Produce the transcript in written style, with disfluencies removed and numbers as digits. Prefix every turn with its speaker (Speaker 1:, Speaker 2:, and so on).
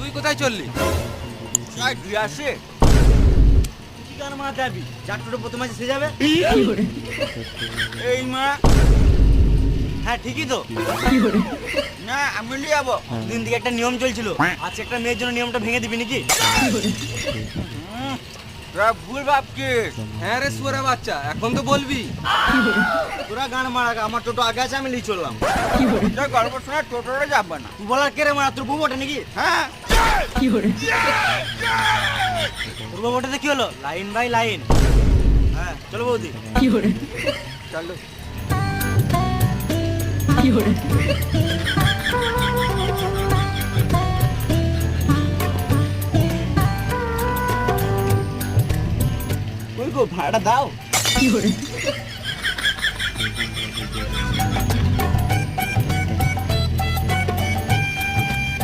Speaker 1: তুই কোথায় চললি?
Speaker 2: তুই আসে কি গান মা যাবি চারটোটা প্রথমে সে যাবে এই মা হ্যাঁ ঠিকই তো না আমি নিয়ে যাবো দিন দিকে একটা নিয়ম চলছিল আজকে একটা মেয়ের জন্য নিয়মটা ভেঙে দিবি নাকি তোরা ভুল ভাবছিস
Speaker 1: হ্যাঁ রে শুয়োরের বাচ্চা, এখন তো বলবি।
Speaker 2: তোরা গান মারা আমার টোটো আগে আছে আমি নিয়ে চললাম গল্প শোনা টোটোটা যাবে না তুই বলার কে রে মারা তোর বউ ওঠে নাকি হ্যাঁ তোর বউ ওঠে কি হলো লাইন বাই লাইন হ্যাঁ চলো বৌদি চলো কই গো ভাড়াটা দাও